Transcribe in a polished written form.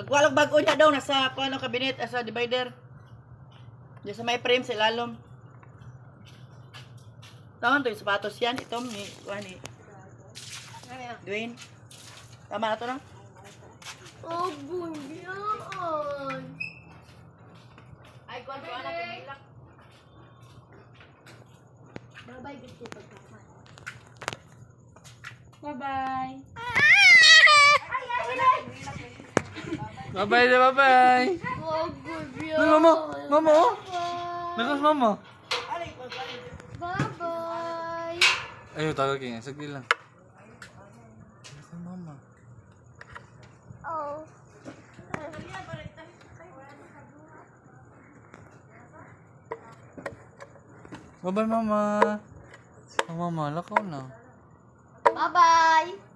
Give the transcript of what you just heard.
Pagwalag bago niya daw, nasa ano, cabinet, sa divider. Diyan sa may frame sa ilalom. Tama to yung sapatos yan. Ito, ni Dwayne. Tama na to na? Oh, bunyan. Ay, kuwan ko anak, pinilak. Bye-bye, gusto pagkakas. Bye-bye. Bye-bye na, bye-bye. Oh, bunyan. Mama, mama, oh. Nakas mama. Bye-bye. Ayaw, tagagin. Sagli lang. Nakas mama. Oh. Bye-bye, mama. Oh, mama, lakaw na. Bye-bye.